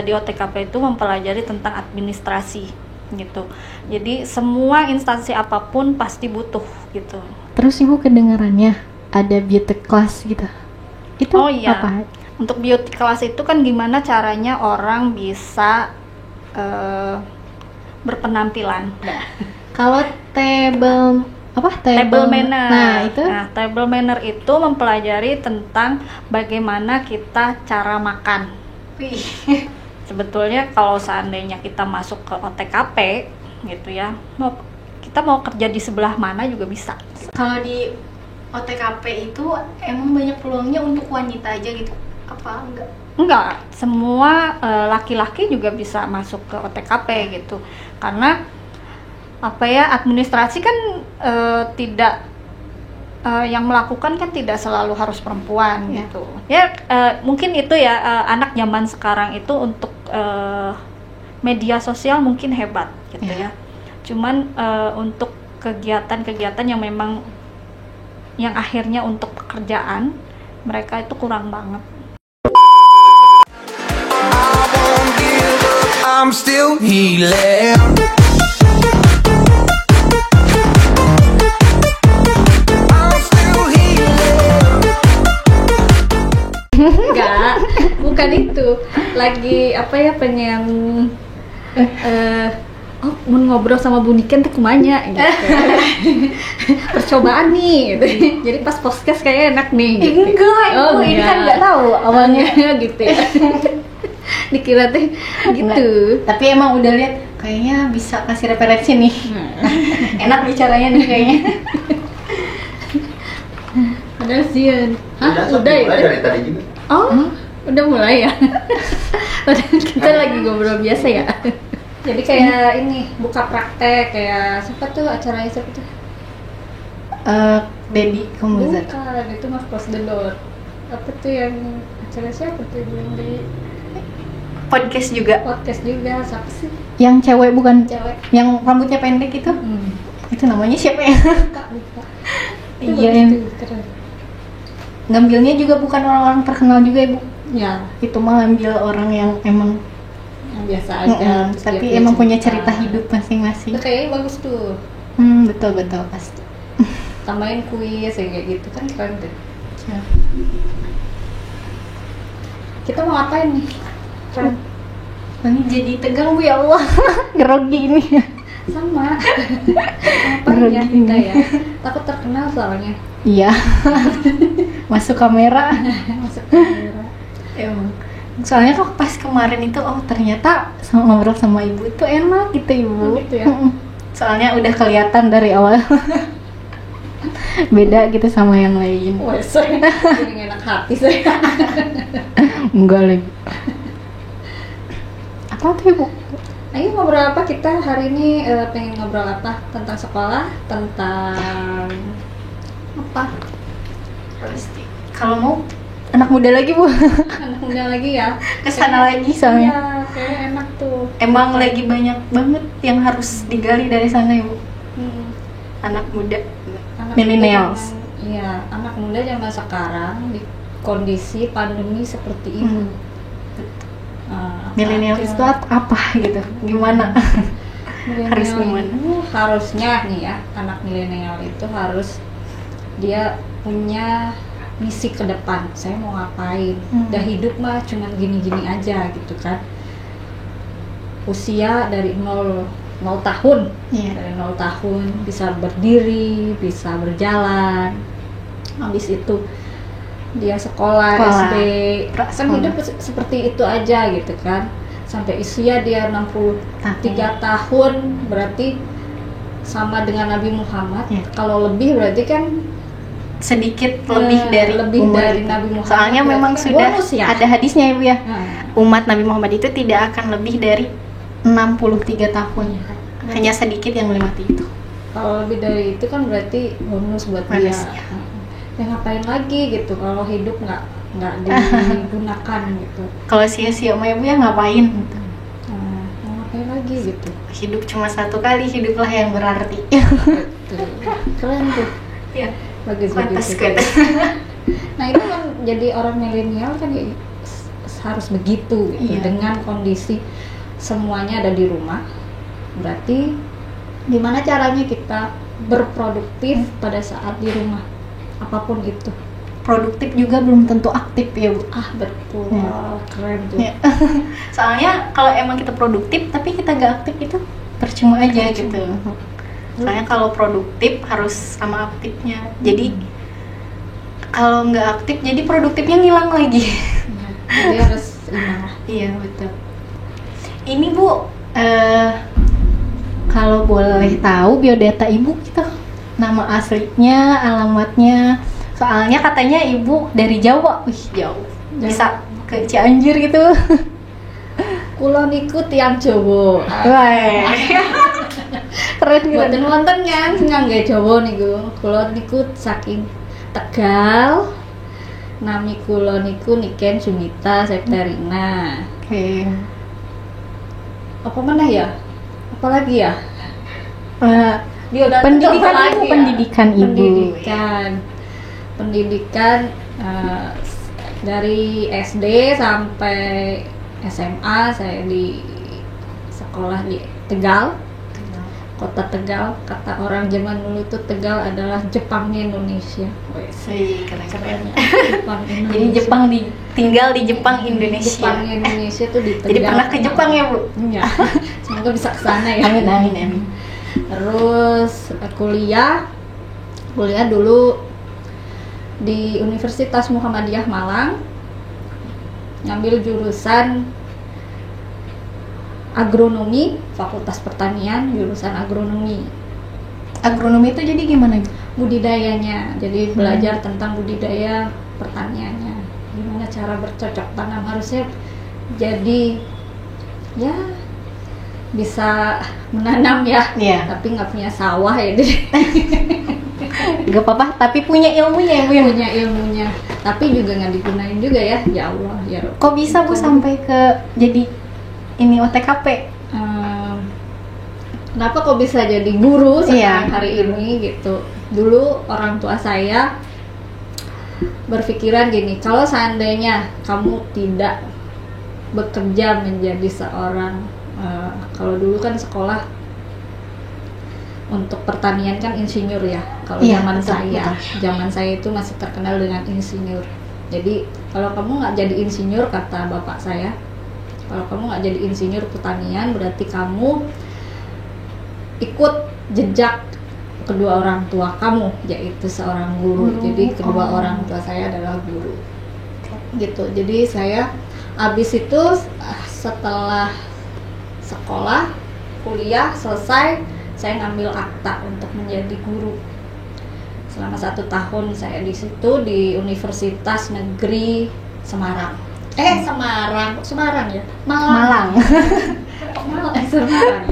di OTKP itu mempelajari tentang administrasi gitu. Jadi semua instansi apapun pasti butuh gitu. Terus Ibu kedengarannya ada beauty class gitu. Itu apa? Untuk beauty class itu kan gimana caranya orang bisa berpenampilan. Kalau table manner. Nah, table manner itu mempelajari tentang bagaimana kita cara makan. Sebetulnya kalau seandainya kita masuk ke OTKP gitu ya, kita mau kerja di sebelah mana juga bisa. Kalau di OTKP itu emang banyak peluangnya untuk wanita aja gitu? Apa enggak? Enggak, semua laki-laki juga bisa masuk ke OTKP gitu. Karena administrasi kan tidak yang melakukan kan tidak selalu harus perempuan gitu. Ya mungkin itu ya anak zaman sekarang itu untuk media sosial mungkin hebat gitu ya. Cuman untuk kegiatan-kegiatan yang memang yang akhirnya untuk pekerjaan mereka itu kurang banget. I'm still healing. Enggak, bukan itu. Lagi pengen mau ngobrol sama Bu Niken tuh kumanya gitu. Percobaan nih gitu. Jadi pas podcast kayaknya enak nih gitu. Enggak, ini kan nggak tahu awalnya gitu ya. Dikira teh gitu. Tapi emang udah lihat kayaknya bisa kasih referensi nih. Enak bicaranya nih kayaknya. Padahal sih udah ya dari tadi juga. Udah mulai ya. Padahal kita lagi ngobrol biasa ya. Jadi kayak ini buka praktek kayak acaranya siapa tuh? Deddy Komuzer. Bukan, itu mah close the door. Apa tuh yang acara siapa tuh yang di Podcast juga. Siapa sih? Yang cewek bukan? Cewek. Yang rambutnya pendek itu? Itu namanya siapa ya? Lupa. Iya yang keren. Ngambilnya juga bukan orang-orang terkenal juga Ibu. Ya, Itu mah ngambil orang yang emang yang biasa aja. tapi emang punya cerita hidup masing-masing. Itu kayaknya bagus tuh. Betul pasti. Tambahin kuis kayak gitu kan keren deh. Ya. Kita mau ngapain nih? Ini jadi tegang Bu ya Allah. Grogi ini. Sama. Ngapain ya kita ya? Takut terkenal soalnya. Iya. Masuk kamera. Emang. Soalnya kok pas kemarin itu ternyata ngobrol sama Ibu itu enak gitu Ibu. Gitu ya. Soalnya udah kelihatan dari awal. Beda gitu sama yang lain. Jadi enak hati saya. Enggak lagi. Apa tuh Ibu? Ayo ngobrol apa kita hari ini? Pengen ngobrol apa? Tentang sekolah? Tentang apa? Pasti. Kalau mau anak muda lagi Bu. Anak muda lagi ya? Kesana lagi soalnya. Iya, kayak enak tuh. Emang lagi banyak banget yang harus digali dari sana Ibu. Anak muda. Millennials. Iya, anak muda zaman sekarang di kondisi pandemi seperti ini. Millennials itu apa gitu? Gimana? Harus gimana? Harusnya nih ya, anak milenial itu harus dia punya misi ke depan. Saya mau ngapain? Udah hidup mah cuman gini-gini aja gitu kan. Usia dari 0 tahun. Dari 0 tahun bisa berdiri, bisa berjalan. Habis itu dia sekolah. SD kan hidup seperti itu aja gitu kan, sampai usia dia 63 tahun berarti sama dengan Nabi Muhammad. Kalau lebih berarti kan sedikit lebih dari Nabi Muhammad. Soalnya memang kan sudah ya? ada hadisnya Ibu ya. Umat Nabi Muhammad itu tidak akan lebih dari 63 tahun. Hanya sedikit yang melewati itu. Kalau lebih dari itu kan berarti bonus buat dia. Ya ngapain lagi gitu kalau hidup nggak digunakan gitu. Kalau sia-sia sama Ibu ya ngapain gitu. Mau ngapain lagi gitu. Hidup cuma satu kali, hiduplah yang berarti. Betul. Keren tuh. Ya, bagus. pantas. Nah itu kan jadi orang milenial kan ya harus begitu gitu. Iya. Dengan kondisi semuanya ada di rumah, berarti gimana caranya kita berproduktif pada saat di rumah, apapun itu. Produktif juga belum tentu aktif ya Bu. Betul. Ya. Keren tuh. Ya. Soalnya kalau emang kita produktif tapi kita gak aktif itu percuma aja gitu. Soalnya kalau produktif harus sama aktifnya. Jadi kalau nggak aktif jadi produktifnya ngilang lagi. Jadi harus imbang lah. Iya betul. Ini Bu, kalau boleh tahu biodata Ibu gitu, nama aslinya, alamatnya. Soalnya katanya Ibu dari Jawa, wih jauh. Bisa ke Cianjur gitu. Kulo niku tiang Jawa. Wah, keren Buatan keren. wonten kan ngangge Jawa niku. Kulo niku saking Tegal. Nami kulo niku Niken Sumita Septerina. Oke. Apa mana ya? Apalagi ya? Biodata Pendidikan apa Ibu, lagi ya? pendidikan Ibu. Pendidikan dari SD sampai SMA saya di sekolah di Tegal, kota Tegal. Kata orang zaman dulu tuh Tegal adalah Jepangnya Indonesia. Wih, keren. Jepang Indonesia. Jadi Jepang tinggal di Jepang Indonesia. Jepangnya Indonesia tuh di Tegal. Jadi pernah ke Jepang ya Bu? Iya. Semoga bisa ke sana ya. Amin amin amin. Terus kuliah dulu di Universitas Muhammadiyah Malang, ngambil jurusan agronomi, Fakultas Pertanian, jurusan agronomi. Agronomi itu jadi gimana Bu? Budidayanya, jadi belajar tentang budidaya pertaniannya, gimana cara bercocok tanam, harusnya jadi ya bisa menanam ya, Iya. tapi nggak punya sawah ya, jadi Gak apa-apa, tapi punya ilmunya ya Bu ya? punya ilmunya, tapi juga nggak digunain juga ya. Ya Allah ya Rob. Kok bisa Bu sampai ke jadi ini OTKP? Kenapa kok bisa jadi guru Iya. sekarang hari ini gitu? Dulu orang tua saya berpikiran gini, kalau seandainya kamu tidak bekerja menjadi seorang kalau dulu kan sekolah untuk pertanian kan insinyur ya. Kalau Iya, zaman betul, saya, betul. zaman saya itu masih terkenal dengan insinyur. Jadi kalau kamu nggak jadi insinyur, kata bapak saya, kalau kamu nggak jadi insinyur pertanian, berarti kamu ikut jejak kedua orang tua kamu, yaitu seorang guru. Jadi kedua orang tua saya adalah guru. Gitu. Jadi saya habis itu setelah sekolah, kuliah selesai, saya ngambil akta untuk menjadi guru. Selama 1 tahun saya di situ di Universitas Negeri Semarang. Semarang ya? Malang. Semarang.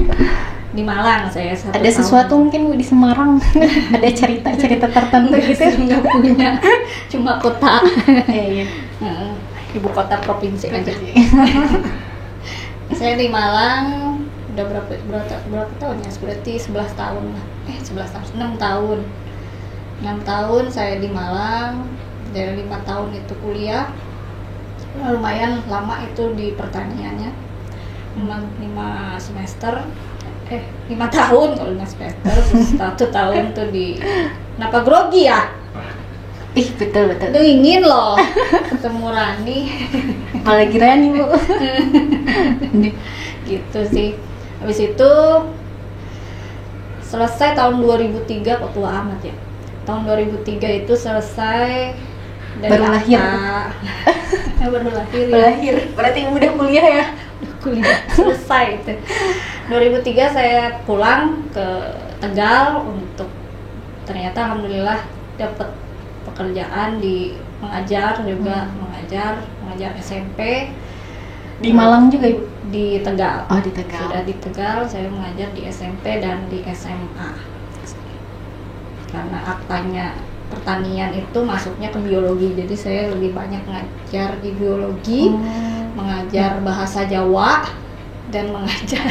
Di Malang saya 1 Ada tahun. sesuatu mungkin Bu di Semarang? Ada cerita-cerita tertentu gitu? Nggak punya, cuma kota. Iya. Heeh, ibu kota provinsi aja. Saya di Malang udah berapa tahun ya? Berarti 11 tahun lah. 11 tahun, 6 tahun. 6 tahun saya di Malang. Dari 5 tahun itu kuliah. Lumayan lama itu di pertaniannya. 5 semester. 5 tahun kalau 5 semester. Terus 1 tahun tuh di, kenapa grogi ya? Ih betul. Itu ingin loh ketemu Rani. Malah kira nih Bu. Gitu sih. Habis itu selesai tahun 2003, kok tua amat ya. Tahun 2003 itu selesai dari Baru lahir. Baru lahir ya. Lahir. Berarti Ibu udah kuliah ya? Kuliah selesai itu. 2003 saya pulang ke Tegal untuk, ternyata alhamdulillah dapat pekerjaan di mengajar juga, mengajar SMP Di Malang juga Ibu? di Tegal. Oh di Tegal. Sudah di Tegal, saya mengajar di SMP dan di SMA. Karena aktanya pertanian itu masuknya ke biologi, jadi saya lebih banyak ngajar di biologi, mengajar bahasa Jawa, dan mengajar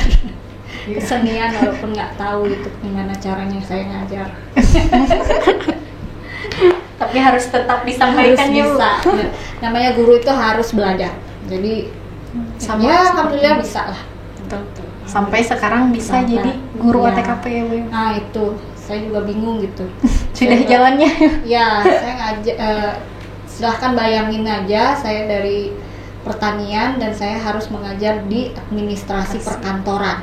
kesenian, walaupun nggak tahu itu gimana caranya saya ngajar. Tapi harus tetap Harus disampaikan ya Bu. bisa. Namanya guru itu harus belajar. Jadi Sama- ya alhamdulillah bisa lah. Betul. Sampai sekarang bisa Sampai. jadi guru Iya. OTKP ya Bu. Nah itu saya juga bingung gitu. Sudah Saya- jalannya. Ya, saya silahkan bayangin aja saya dari pertanian dan saya harus mengajar di administrasi perkantoran.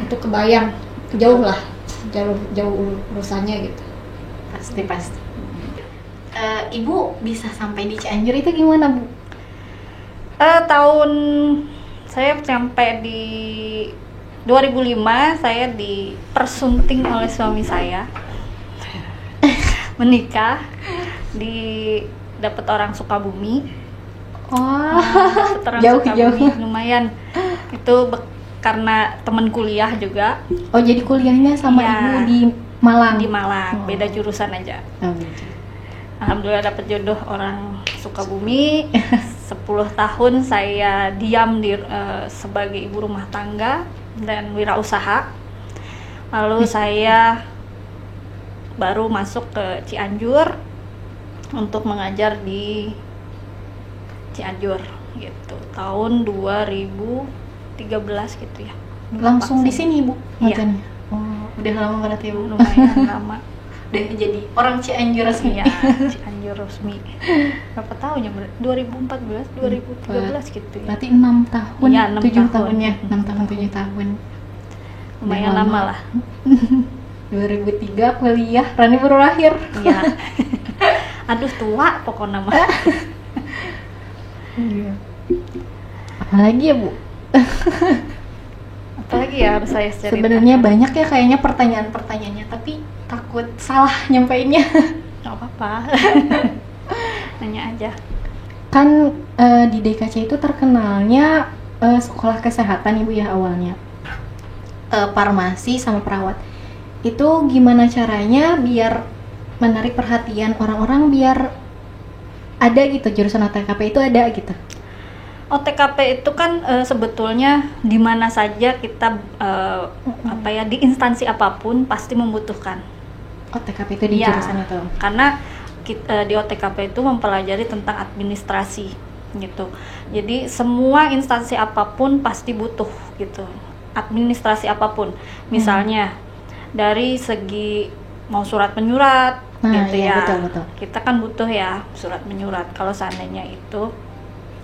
Itu kebayang jauh lah, jauh urusannya gitu. Pasti. Ibu bisa sampai di Cianjur itu gimana Bu? Tahun saya sampai di 2005 saya dipersunting oleh suami saya menikah dapat orang Sukabumi. Dapet orang Sukabumi, lumayan itu karena teman kuliah juga Oh jadi kuliahnya sama Iya. Ibu di Malang? di Malang, Oh. beda jurusan aja. Oh, gitu. Alhamdulillah dapat jodoh orang Sukabumi. 10 tahun saya diam sebagai ibu rumah tangga dan wirausaha. Lalu saya baru masuk ke Cianjur untuk mengajar di Cianjur gitu. Tahun 2013 gitu ya. Langsung di sini Ibu? Iya. ngajarnya? Oh, udah lama berarti Bu. Lumayan lama. Udah jadi orang Cianjur resmi. Iya, Cianjur resmi. Berapa tahun ya? 2014, 2013 gitu ya. Berarti 6 tahun, Iya, 6 7 tahun. tahunnya, 6 tahun, 7 tahun. Lumayan Udah lama lah. 2003 kuliah, Rani baru lahir. Iya. Aduh tua pokoknya mah. Iya. Apalagi ya Bu? Apalagi ya harus saya cerita. Sebenarnya banyak ya kayaknya pertanyaan-pertanyaannya, tapi takut salah nyampeinnya. Nggak apa-apa. Nanya aja. Kan di DKC itu terkenalnya sekolah kesehatan Ibu ya awalnya. Farmasi sama perawat. Itu gimana caranya biar menarik perhatian orang-orang biar ada gitu jurusan OTKP itu ada gitu. OTKP itu kan sebetulnya di mana saja kita di instansi apapun pasti membutuhkan. OTKP itu di Iya, jurusan itu. karena di OTKP itu mempelajari tentang administrasi gitu. Jadi semua instansi apapun pasti butuh gitu. Administrasi apapun. Misalnya dari segi mau surat menyurat Nah, gitu iya, ya. betul. Kita kan butuh ya surat menyurat. Kalau seandainya itu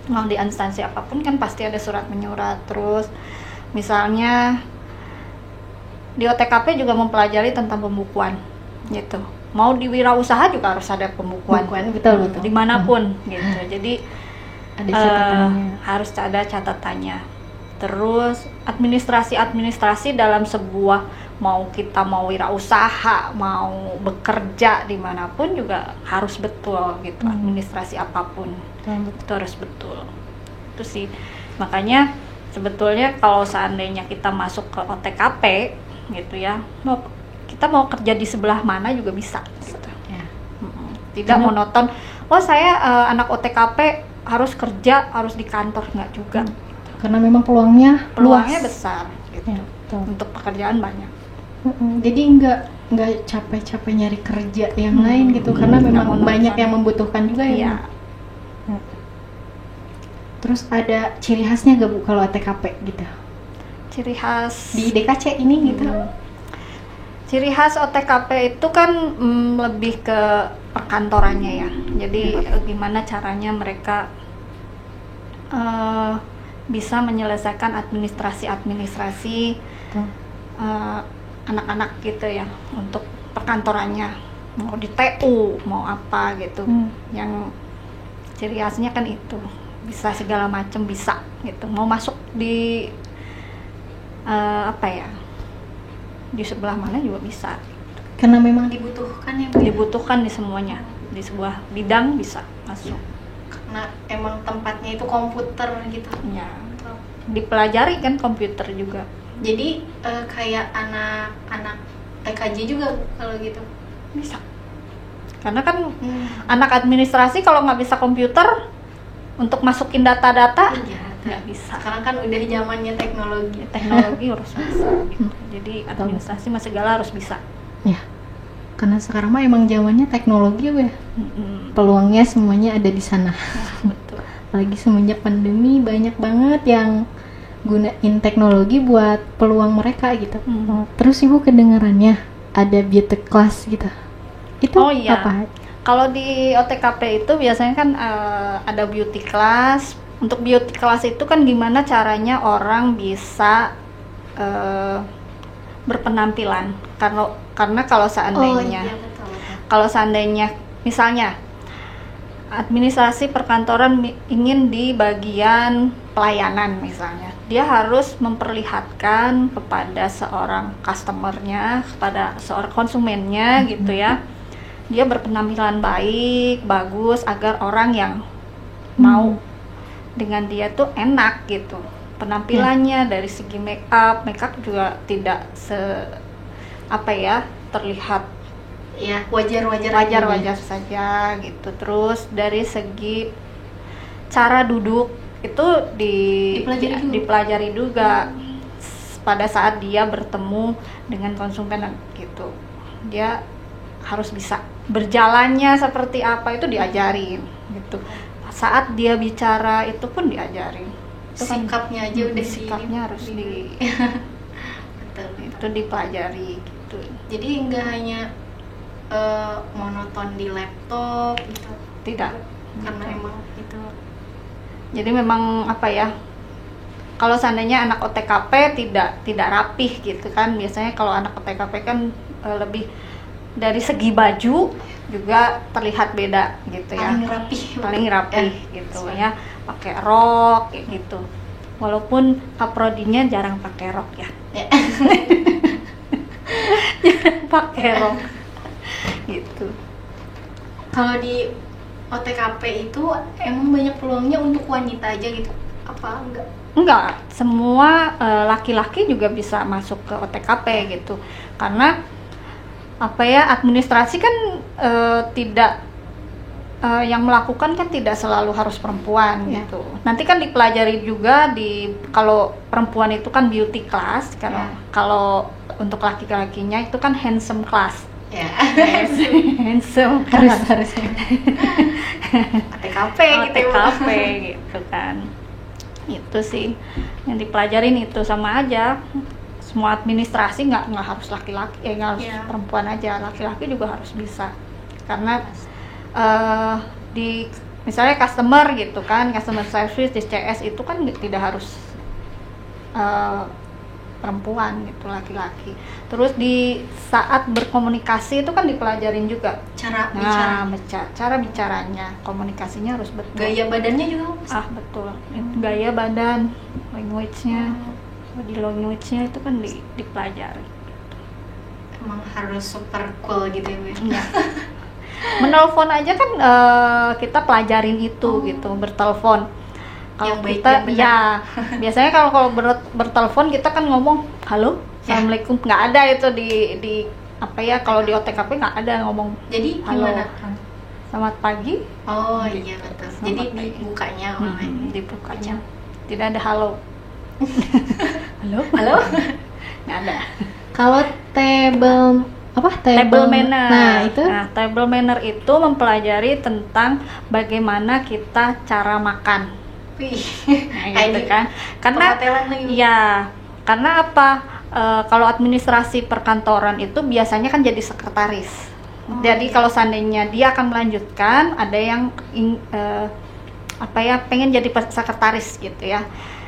mau di instansi apapun kan pasti ada surat menyurat. Terus misalnya di OTKP juga mempelajari tentang pembukuan gitu. Mau di wirausaha juga harus ada pembukuan. Betul. Dimanapun gitu. Jadi Ada catatannya. harus ada catatannya. Terus administrasi dalam sebuah mau kita mau wirausaha, mau bekerja dimanapun juga harus betul gitu. Administrasi apapun itu harus betul. Itu sih makanya sebetulnya kalau seandainya kita masuk ke OTKP gitu ya, kita mau kerja di sebelah mana juga bisa gitu. Ya. Tidak monoton. Oh saya anak OTKP harus kerja harus di kantor, nggak juga. Karena memang peluangnya Peluangnya luas. besar gitu. Ya, betul. Untuk pekerjaan banyak. Jadi nggak capek-capek nyari kerja yang lain gitu karena Nggak memang monoton. banyak yang membutuhkan juga ya. Iya. Bu? Terus ada ciri khasnya gak Bu kalau OTKP gitu? Ciri khas Di DKC ini gitu. Ciri khas OTKP itu kan lebih ke perkantorannya ya. Jadi gimana caranya mereka bisa menyelesaikan administrasi anak-anak gitu ya untuk perkantorannya, mau di TU mau apa gitu. Yang ciri khasnya kan itu bisa segala macam bisa gitu. Mau masuk di di sebelah mana juga bisa. Karena memang dibutuhkan ya Bu. Dibutuhkan di semuanya, di sebuah bidang bisa masuk. Karena emang tempatnya itu komputer gitu. Ya, dipelajari kan komputer juga. Jadi kayak anak-anak TKJ juga Bu, kalau gitu. Bisa. Karena kan anak administrasi kalau nggak bisa komputer untuk masukin data-data nggak bisa. Sekarang kan udah zamannya teknologi. Teknologi harus bisa gitu. Jadi administrasi mah segala harus bisa. Ya. Karena sekarang mah emang zamannya teknologi ya. Mm-mm. Peluangnya semuanya ada di sana. Betul. apalagi semenjak pandemi banyak banget yang gunain teknologi buat peluang mereka gitu. Terus ibu kedengarannya ada beauty class gitu, itu Oh iya. apa? Kalau di OTKP itu biasanya kan ada beauty class. Untuk beauty class itu kan gimana caranya orang bisa berpenampilan. Karena kalau seandainya Betul. kalau seandainya misalnya administrasi perkantoran ingin di bagian pelayanan misalnya, dia harus memperlihatkan kepada seorang customernya, kepada seorang konsumennya gitu ya, dia berpenampilan baik, bagus, agar orang yang mau dengan dia tuh enak gitu penampilannya. Dari segi make up juga tidak terlihat Ya, wajar-wajar saja gitu. Terus dari segi cara duduk itu dipelajari juga pada saat dia bertemu dengan konsumen gitu. Dia harus bisa berjalannya seperti apa itu diajarin gitu. Saat dia bicara itu pun diajarin. Itu kan sikapnya aja udah sikapnya harus betul. itu dipelajari gitu. Jadi nggak hanya monoton di laptop gitu, Tidak. karena emang itu Jadi memang kalau seandainya anak OTKP tidak rapih gitu kan, biasanya kalau anak OTKP kan lebih dari segi baju juga terlihat beda gitu ya, paling rapih gitu ya, pakai rok kayak gitu, walaupun kaprodinya jarang pakai rok ya. Jarang pakai rok gitu. Kalau di OTKP itu emang banyak peluangnya untuk wanita aja gitu, apa enggak? Enggak, semua laki-laki juga bisa masuk ke OTKP gitu. Karena administrasi kan tidak yang melakukan kan tidak selalu harus perempuan gitu. Nanti kan dipelajari juga kalau perempuan itu kan beauty class, kalau untuk laki-lakinya itu kan handsome class. Ya. Handsome harus OTKP gitu kan. Itu sih yang dipelajarin, itu sama aja. Semua administrasi nggak harus laki-laki, nggak harus perempuan aja, laki-laki juga harus bisa. Karena di misalnya customer gitu kan, customer service di CS itu kan tidak harus perempuan gitu, laki-laki. Terus di saat berkomunikasi itu kan dipelajarin juga cara bicaranya, komunikasinya harus betul. Gaya badannya juga betul. Gaya badan, language-nya, body language-nya itu kan dipelajari. Emang harus super cool gitu ya. Menelpon aja kan kita pelajarin itu gitu, bertelepon. Kalau kita biasanya kalau bertelepon kita kan ngomong halo, assalamualaikum, nggak ada itu di kalau di OTKP nggak ada ngomong. Jadi halo, gimana? selamat pagi. Iya betul. Jadi dibukanya dibukanya tidak ada halo. halo nggak ada. Kalau table manner. Table manner itu mempelajari tentang bagaimana kita cara makan. Gitu kan. Karena kalau administrasi perkantoran itu biasanya kan jadi sekretaris. Jadi kalau seandainya dia akan melanjutkan, ada yang pengen jadi sekretaris gitu ya.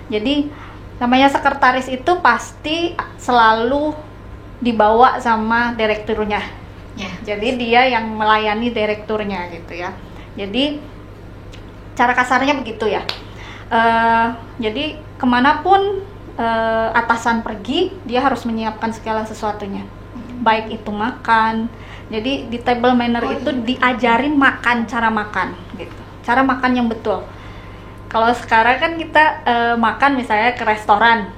Jadi namanya sekretaris itu pasti selalu dibawa sama direkturnya. Jadi dia yang melayani direkturnya gitu ya. Jadi cara kasarnya begitu ya. Jadi kemanapun atasan pergi, dia harus menyiapkan segala sesuatunya, baik itu makan. Jadi di table manner itu diajarin cara makan gitu, cara makan yang betul. Kalau sekarang kan kita makan misalnya ke restoran,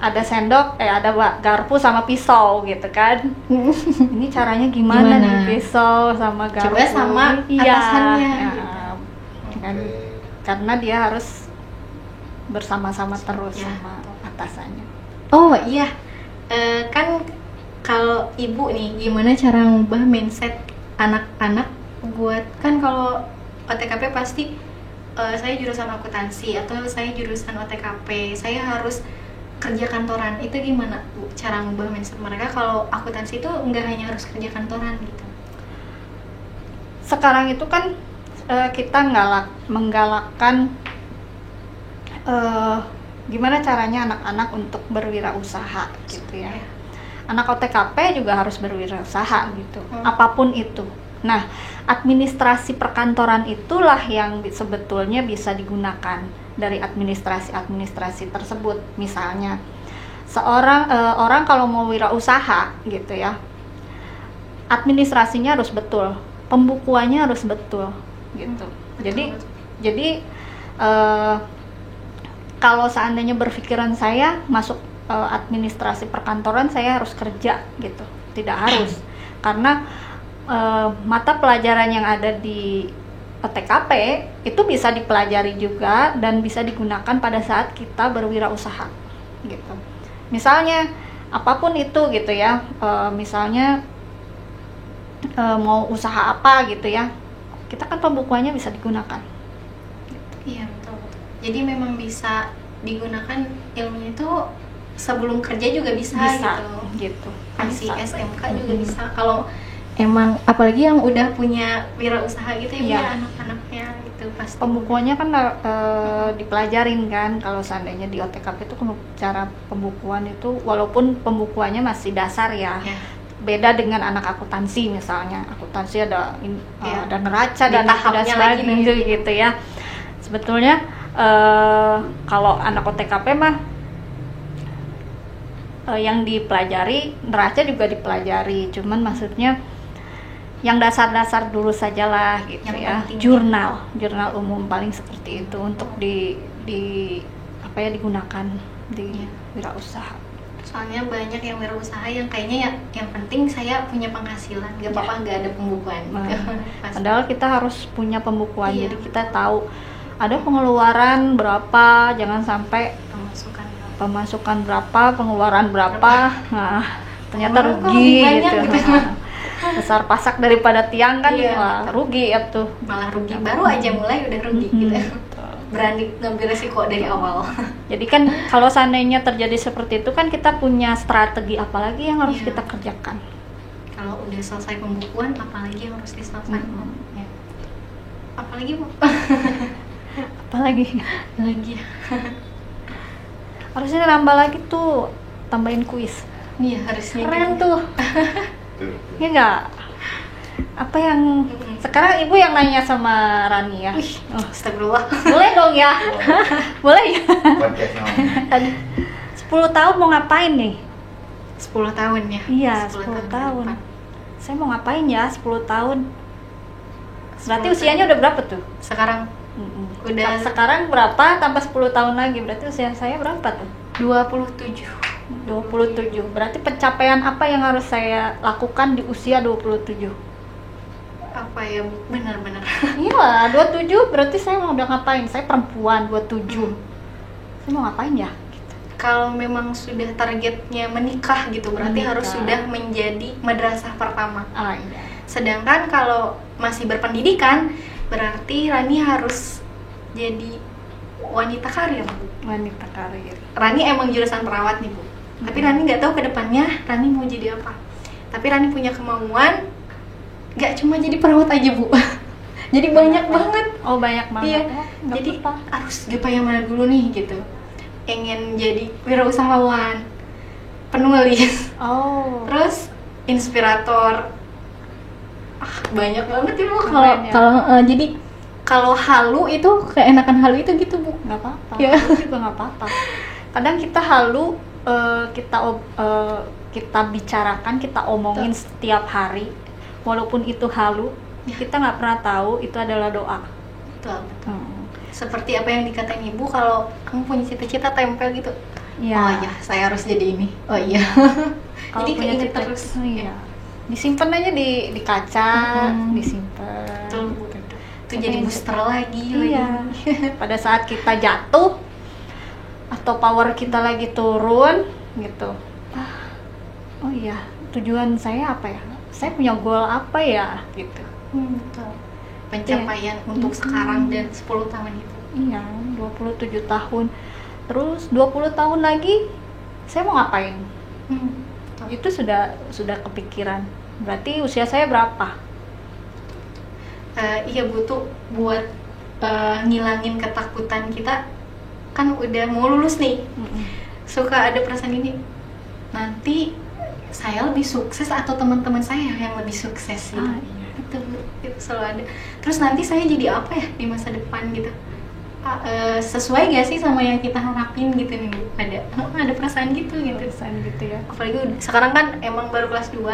ada sendok, ada garpu sama pisau gitu kan. Ini caranya gimana nih, pisau sama garpu? Coba sama atasannya. Karena dia harus bersama-sama terus sama atasannya. Kan kalau ibu nih, gimana cara ngubah mindset anak-anak buat, kan kalau OTKP pasti saya jurusan akuntansi atau saya jurusan OTKP, saya harus kerja kantoran. Itu gimana Bu cara ngubah mindset mereka kalau akuntansi itu nggak hanya harus kerja kantoran gitu? Sekarang itu kan kita menggalakkan gimana caranya anak-anak untuk berwirausaha gitu ya. Anak OTKP juga harus berwirausaha gitu, apapun itu. Nah, administrasi perkantoran itulah yang sebetulnya bisa digunakan dari administrasi tersebut. Misalnya, orang kalau mau wirausaha gitu ya, administrasinya harus betul, pembukuannya harus betul gitu. Jadi kalau seandainya berpikiran saya masuk administrasi perkantoran, saya harus kerja gitu. Tidak harus, karena mata pelajaran yang ada di OTKP itu bisa dipelajari juga dan bisa digunakan pada saat kita berwirausaha gitu. Misalnya apapun itu gitu ya, misalnya mau usaha apa gitu ya, kita kan pembukuannya bisa digunakan. Iya betul. Jadi memang bisa digunakan ilmunya itu sebelum kerja juga bisa gitu. Masih SMK juga bisa. Kalau emang apalagi yang udah punya wirausaha gitu ya, anak-anaknya gitu pasti. Pembukuannya kan dipelajarin kan. Kalau seandainya di OTKP itu cara pembukuan itu walaupun pembukuannya masih dasar ya. Beda dengan anak akuntansi misalnya. Akuntansi ada neraca dan sebagainya gitu ya. Sebetulnya kalau anak OTKP mah yang dipelajari neraca juga dipelajari, cuman maksudnya yang dasar-dasar dulu sajalah gitu yang ya. Jurnal umum paling seperti itu untuk digunakan di wirausaha. Soalnya banyak yang wirausaha yang kayaknya yang penting saya punya penghasilan, gak apa-apa nggak ada pembukuan. Padahal kita harus punya pembukuan, jadi kita tahu ada pengeluaran berapa, jangan sampai pemasukan berapa, pengeluaran berapa. Nah, ternyata rugi gitu. Besar pasak daripada tiang kan, wah, rugi ya tuh. Malah rugi, baru aja mulai udah rugi gitu. Berani ngambil resiko dari awal. Jadi kan kalau seandainya terjadi seperti itu kan kita punya strategi apalagi yang harus kita kerjakan. Kalau udah selesai pembukuan apalagi yang harus diselesaikan. Ya. Apalagi Bu? Apalagi harusnya nambah lagi tuh, tambahin kuis. Iya harusnya. Keren tuh. Iya nggak? Apa yang sekarang ibu yang nanya sama Rani ya? Astagfirullah. Boleh dong ya? Boleh ya? 10 tahun mau ngapain nih? 10 tahun ya? Iya 10 tahun. Saya mau ngapain ya 10 tahun? Berarti usianya udah berapa tuh? Sekarang udah. Sekarang berapa tambah 10 tahun lagi? Berarti usia saya berapa tuh? 27. Berarti pencapaian apa yang harus saya lakukan di usia 27? Apa ya Bu? Benar-benar. Iya lah, 27 berarti saya mau udah ngapain? Saya perempuan 27. Saya mau ngapain ya? Gitu. Kalau memang sudah targetnya menikah gitu, berarti harus sudah menjadi madrasah pertama. Iya. Sedangkan kalau masih berpendidikan, berarti Rani harus jadi wanita karir. Wanita karir. Rani emang jurusan perawat nih Bu. Tapi Rani nggak tahu kedepannya Rani mau jadi apa. Tapi Rani punya kemauan nggak cuma jadi perawat aja Bu. Jadi banyak banget. Oh banyak banget. Iya. Jadi harus gapai yang mana dulu nih gitu. Ingin jadi wirausahawan, penulis. Terus inspirator. Banyak banget ya Bu. Jadi kalau halu itu keenakan halu itu gitu Bu. Nggak apa-apa. Ya. Juga nggak apa-apa. Kadang kita halu kita bicarakan, kita omongin setiap hari, walaupun itu halu, kita nggak pernah tahu itu adalah doa. Betul. Seperti apa yang dikatain Ibu, kalau kamu punya cita-cita tempel gitu. Ya. Oh iya, saya harus jadi ini. Oh iya. Jadi keinget terus. Iya. Disimpan aja di kaca, disimpan. Betul. Itu jadi booster lagi. Iya. Pada saat kita jatuh atau power kita lagi turun gitu, oh iya tujuan saya apa ya, saya punya goal apa ya gitu. Betul. pencapaian untuk sekarang dan 10 tahun itu. Iya, 27 tahun. Terus 20 tahun lagi saya mau ngapain? Itu sudah kepikiran. Berarti usia saya berapa? Iya, butuh buat ngilangin ketakutan kita. Kan udah mau lulus nih. Suka ada perasaan ini. Nanti saya lebih sukses atau teman-teman saya yang lebih sukses gitu. Itu selalu ada. Terus nanti saya jadi apa ya di masa depan gitu? Sesuai gak sih sama yang kita harapin gitu nih? Ada perasaan gitu. Perasaan gitu ya. Apalagi sekarang kan emang baru kelas 2.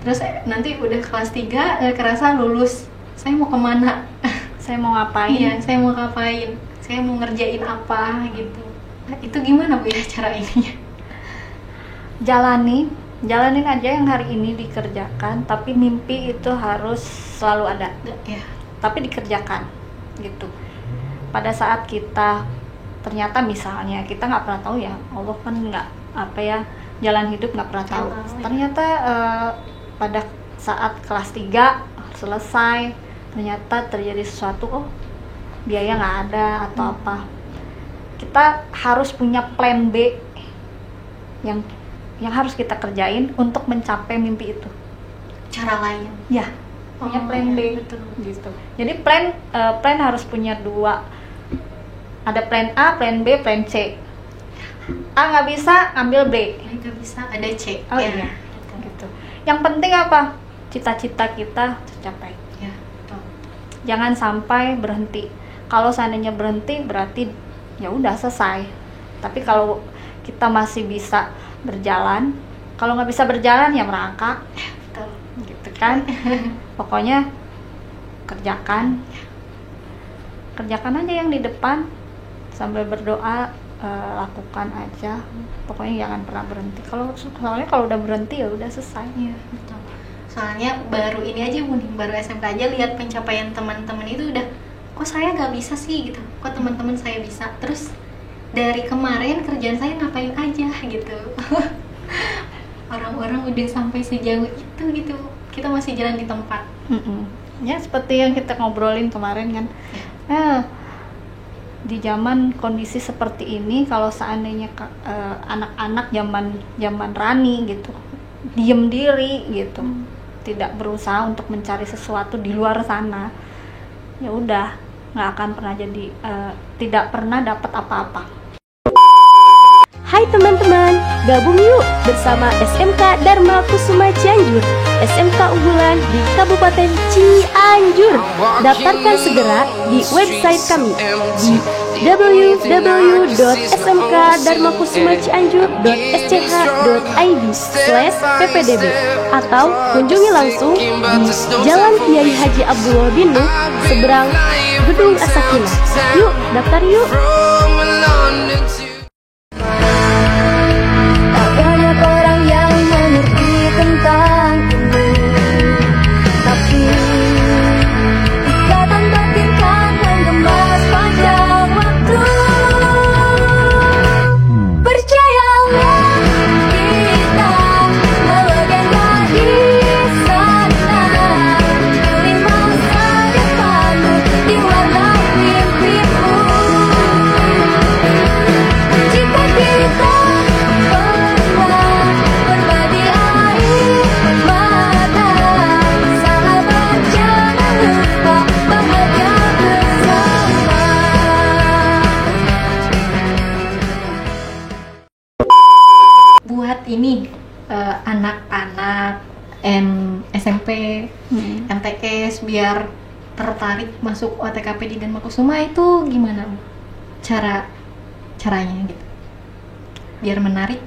Terus nanti udah kelas 3 kerasa lulus. Saya mau kemana? Saya mau ngapain? Iya, saya mau ngapain? Saya mau ngerjain apa gitu. Itu gimana Bu ya cara ininya? Jalanin aja yang hari ini dikerjakan, tapi mimpi itu harus selalu ada. Ya. Tapi dikerjakan gitu. Pada saat kita ternyata misalnya kita nggak pernah tahu ya, Allah kan nggak jalan hidup nggak pernah tahu. Ternyata pada saat kelas 3 selesai, ternyata terjadi sesuatu, biaya nggak ada atau apa. Kita harus punya plan B yang harus kita kerjain untuk mencapai mimpi itu. Cara lain. Ya, punya plan B betul. Gitu. Jadi plan harus punya 2. Ada plan A, plan B, plan C. A nggak bisa, ambil B. Nggak bisa, ada C. Oh ya. iya, gitu. Yang penting apa? Cita-cita kita tercapai. Ya, betul. Jangan sampai berhenti. Kalau seandainya berhenti berarti ya udah selesai. Tapi kalau kita masih bisa berjalan, kalau nggak bisa berjalan ya merangkak, gitu kan. Pokoknya kerjakan aja yang di depan sambil berdoa, lakukan aja. Pokoknya jangan pernah berhenti. Soalnya kalau udah berhenti ya udah selesai. Iya, betul. Soalnya baru ini aja Bu, baru SMK aja lihat pencapaian teman-teman itu udah, kok saya nggak bisa sih gitu, kok teman-teman saya bisa. Terus dari kemarin kerjaan saya ngapain aja gitu. Orang-orang udah sampai sejauh itu gitu, kita masih jalan di tempat. Ya seperti yang kita ngobrolin kemarin kan. Di zaman kondisi seperti ini, kalau seandainya anak-anak zaman Rani gitu diem diri gitu, tidak berusaha untuk mencari sesuatu di luar sana, ya udah nggak akan pernah jadi, tidak pernah dapat apa-apa. Hai teman-teman, gabung yuk bersama SMK Dharma Kusuma Cianjur, SMK unggulan di Kabupaten Cianjur. Daftarkan segera di website kami di www.smkdharmakusumacianjur.sch.id/ppdb atau kunjungi langsung di Jalan Kiai Haji Abdullah bin Nuh, seberang Gedung Asakina. Yuk, daftar yuk. Ini anak-anak SMP, MTS biar tertarik masuk OTKP di Dharma Kusuma itu gimana caranya gitu biar menarik?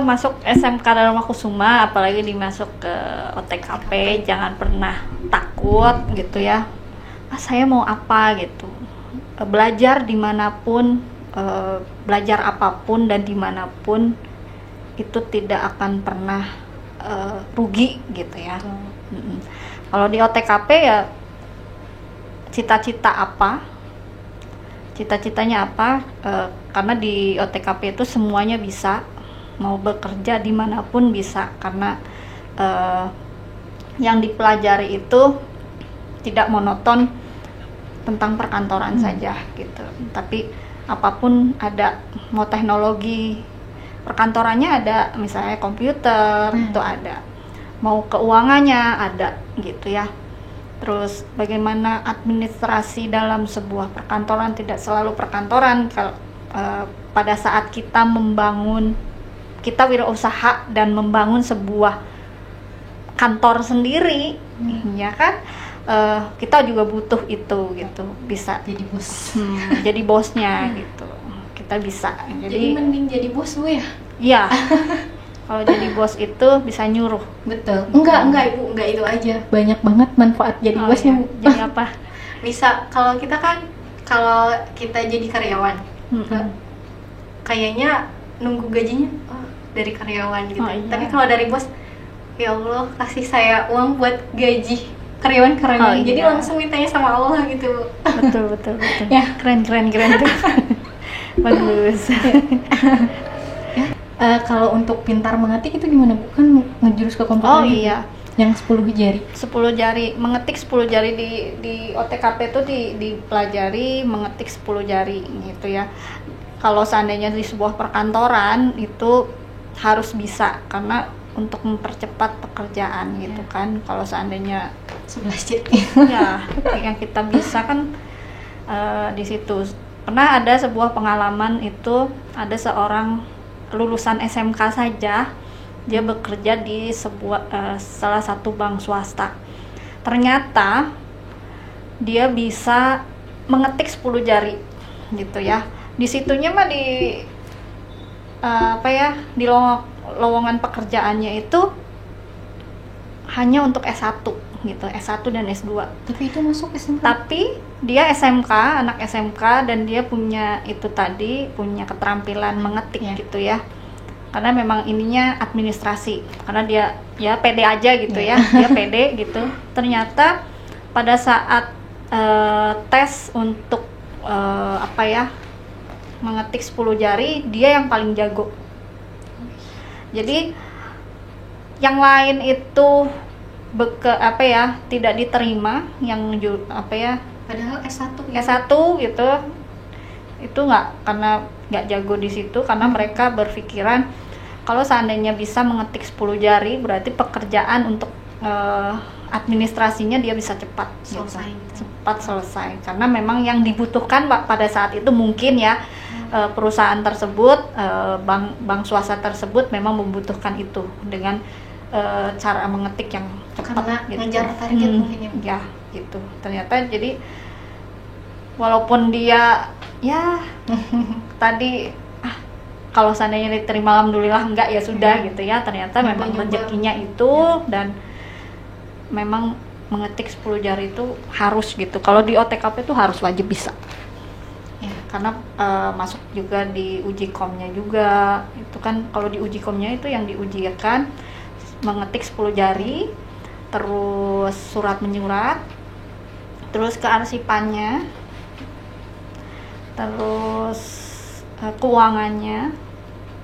Masuk SMK Dharma Kusuma, apalagi dimasuk ke OTKP, jangan pernah takut gitu ya. Saya mau apa gitu, belajar dimanapun, belajar apapun dan dimanapun itu tidak akan pernah rugi gitu ya. Kalau di OTKP ya cita-citanya apa, karena di OTKP itu semuanya bisa, mau bekerja dimanapun bisa, karena yang dipelajari itu tidak monoton tentang perkantoran saja gitu, tapi apapun ada, mau teknologi perkantorannya ada, misalnya komputer itu ada, mau keuangannya ada gitu ya. Terus bagaimana administrasi dalam sebuah perkantoran, tidak selalu perkantoran, pada saat kita membangun, kita wirausaha dan membangun sebuah kantor sendiri, ya kan, kita juga butuh itu gitu, bisa Jadi bos. jadi bosnya gitu, kita bisa. Jadi mending jadi bos Bu ya? Iya. Kalau jadi bos itu bisa nyuruh. Betul. Enggak Ibu, enggak itu aja. Banyak banget manfaat jadi bosnya, iya. Bu. Jadi apa? Bisa kalau kita jadi karyawan, kayaknya nunggu gajinya dari karyawan gitu. Oh, iya. Tapi kalau dari bos, ya Allah kasih saya uang buat gaji karyawan. Oh, iya. Jadi langsung mintanya sama Allah gitu. Betul. Ya. Keren tuh. Bagus. Kalau untuk pintar mengetik itu gimana Bu? Kan ngejurus ke komputer. Oh gitu. iya. Yang 10 jari. 10 jari, mengetik 10 jari di OTKP itu dipelajari mengetik 10 jari gitu ya. Kalau seandainya di sebuah perkantoran itu harus bisa, karena untuk mempercepat pekerjaan gitu kan. Kalau seandainya 11 jari. ya yang kita bisa kan di situ. Pernah ada sebuah pengalaman, itu ada seorang lulusan SMK saja, dia bekerja di salah satu bank swasta. Ternyata dia bisa mengetik 10 jari gitu ya. Di situnya mah di lowongan pekerjaannya itu hanya untuk S1 gitu, S1 dan S2. Tapi itu masuk SMK. Tapi dia SMK, anak SMK, dan dia punya punya keterampilan mengetik gitu ya. Karena memang ininya administrasi, karena dia ya pede aja gitu ya, dia pede gitu. Ternyata pada saat tes untuk mengetik 10 jari, dia yang paling jago. Jadi yang lain itu tidak diterima, yang Padahal S1 S1 gitu, itu karena nggak jago di situ, karena mereka berpikiran kalau seandainya bisa mengetik 10 jari berarti pekerjaan untuk administrasinya dia bisa cepat selesai, karena memang yang dibutuhkan pada saat itu mungkin ya perusahaan tersebut, bank swasta tersebut memang membutuhkan itu dengan cara mengetik yang cepat karena gitu. ngejar target mungkin ya gitu. Ternyata jadi walaupun dia ya tadi kalau seandainya diterima alhamdulillah, enggak ya sudah gitu ya, ternyata memang rezekinya itu, dan memang mengetik 10 jari itu harus gitu. Kalau di OTKP itu harus wajib bisa ya, karena masuk juga di uji komnya juga itu kan. Kalau di uji komnya itu yang diujikan mengetik 10 jari, terus surat menyurat, terus kearsipannya, terus keuangannya,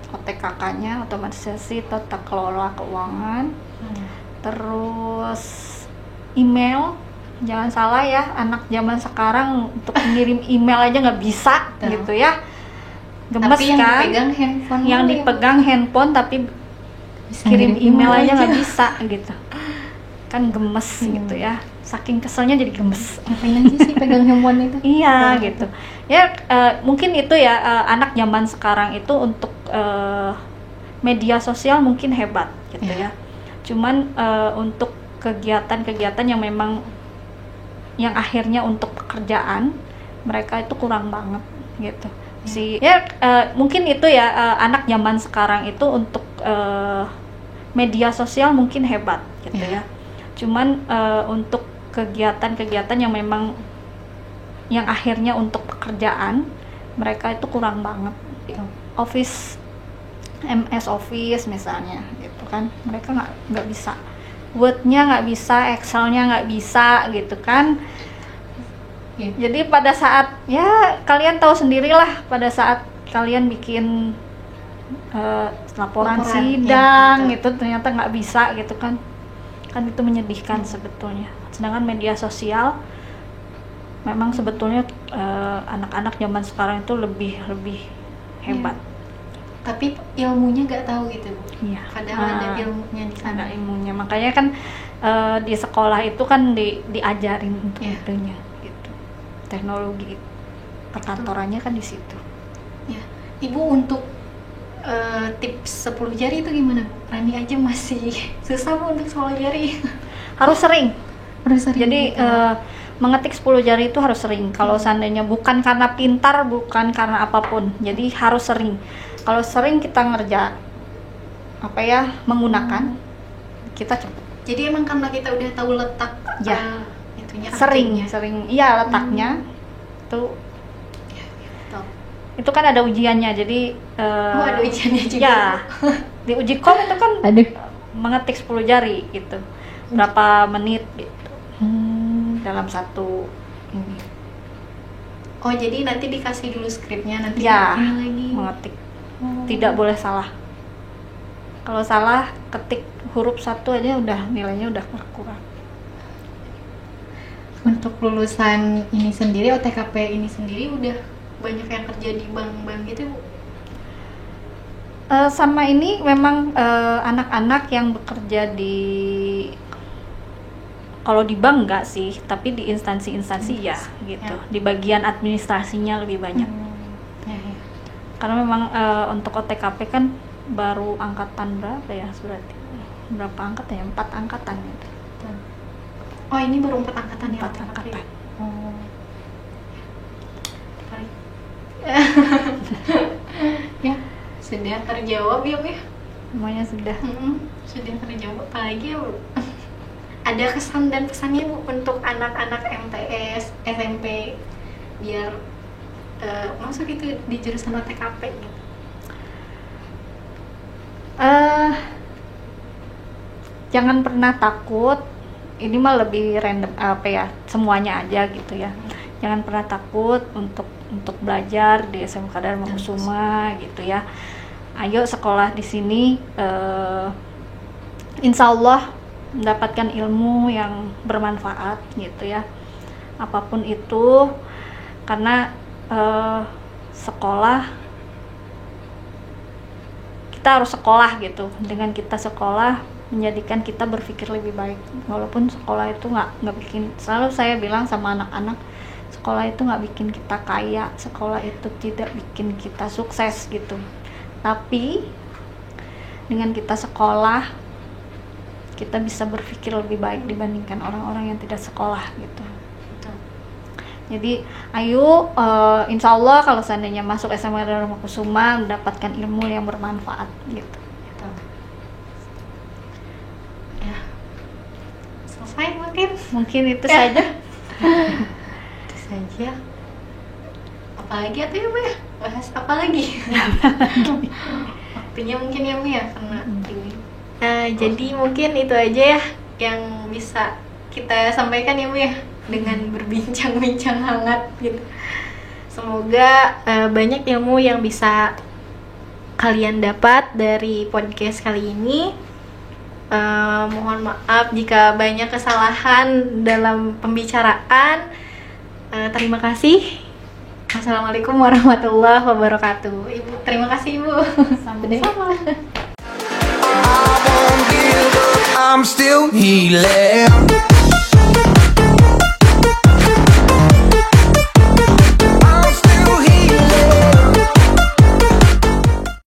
OTKK-nya, otomatisasi tata kelola keuangan, terus email. Jangan salah ya, anak zaman sekarang untuk ngirim email aja nggak bisa gitu ya, gemes. Tapi yang kan dipegang handphone, yang dipegang handphone tapi kirim email aja nggak bisa gitu kan, gemes gitu ya, saking keselnya jadi gemes. Ngapain aja sih pegang handphone itu? Iya gitu ya. Mungkin itu ya, anak zaman sekarang itu untuk media sosial mungkin hebat gitu ya. Cuman untuk kegiatan-kegiatan yang memang yang akhirnya untuk pekerjaan, mereka itu kurang banget gitu. Mungkin itu ya, anak zaman sekarang itu untuk media sosial mungkin hebat gitu ya. Cuman untuk kegiatan-kegiatan yang memang yang akhirnya untuk pekerjaan, mereka itu kurang banget gitu. Office, MS Office misalnya gitu kan, mereka nggak bisa. Word-nya nggak bisa, Excel-nya nggak bisa gitu kan. Jadi pada saat ya kalian tahu sendirilah, pada saat kalian bikin laporan sidang gitu ternyata nggak bisa gitu kan, kan itu menyedihkan sebetulnya. Sedangkan media sosial memang sebetulnya anak-anak zaman sekarang itu lebih hebat. Tapi ilmunya nggak tahu gitu Bu. Iya. Padahal ada ilmunya di sana. Ada ilmunya, makanya kan di sekolah itu kan diajarin untuk itunya gitu. Teknologi perkantorannya kan di situ. Ya, Ibu untuk tips 10 jari itu gimana? Rani aja masih susah Bu untuk 10 jari. Harus sering. Jadi gitu. mengetik 10 jari itu harus sering. Kalau seandainya bukan karena pintar, bukan karena apapun, jadi harus sering. Kalau sering kita menggunakan, kita cepat. Jadi emang karena kita udah tahu letak itunya, sering letaknya itu Top. itu kan ada ujiannya. Jadi ada ujiannya juga. ya di uji kom itu kan mengetik 10 jari gitu, berapa menit gitu dalam satu ini. Oh, jadi nanti dikasih dulu skripnya, nanti Ya, ini lagi mengetik tidak boleh salah. Kalau salah ketik huruf satu aja udah nilainya udah berkurang. Untuk lulusan ini sendiri, OTKP ini sendiri udah banyak yang kerja di bank-bank gitu Bu? Sama ini memang anak-anak yang bekerja di, kalau di bank enggak sih, tapi di instansi-instansi ya gitu. Di bagian administrasinya lebih banyak. Ya. Karena memang untuk OTKP kan baru angkatan berapa ya berarti? Berapa angkatan ya? 4 angkatan gitu. Oh, ini baru 4 angkatan ya? 4 angkatan. Oh. Ya, sudah terjawab ya Bu ya? Semuanya sudah. Sudah terjawab. Apalagi ya Bu? Ada kesan dan pesannya Bu untuk anak-anak MTS, SMP biar masuk itu di jurusan OTKP gitu? Jangan pernah takut. Ini mah lebih random semuanya aja gitu ya. Jangan pernah takut untuk belajar di SMK Dharma Kusuma gitu ya. Ayo sekolah di sini, insya Allah mendapatkan ilmu yang bermanfaat gitu ya. Apapun itu, karena sekolah, kita harus sekolah gitu. Dengan kita sekolah menjadikan kita berpikir lebih baik. Walaupun sekolah itu nggak bikin, selalu saya bilang sama anak-anak, sekolah itu nggak bikin kita kaya, sekolah itu tidak bikin kita sukses gitu. Tapi dengan kita sekolah, kita bisa berpikir lebih baik dibandingkan orang-orang yang tidak sekolah gitu. Jadi ayo, insya Allah kalau seandainya masuk SMA Dharma Kusuma mendapatkan ilmu yang bermanfaat gitu. Ya, selesai mungkin itu saja. Itu saja. Apalagi atau ya Bu ya? Bahas apa lagi? Waktunya mungkin ya Bu ya, karena ini. Jadi mungkin itu aja ya yang bisa kita sampaikan ya Bu ya, dengan berbincang-bincang hangat gitu. Semoga banyak ilmu yang bisa kalian dapat dari podcast kali ini. Mohon maaf jika banyak kesalahan dalam pembicaraan. Terima kasih. Assalamualaikum warahmatullahi wabarakatuh. Ibu, terima kasih Ibu. Sama-sama. I won't give up, I'm still healing.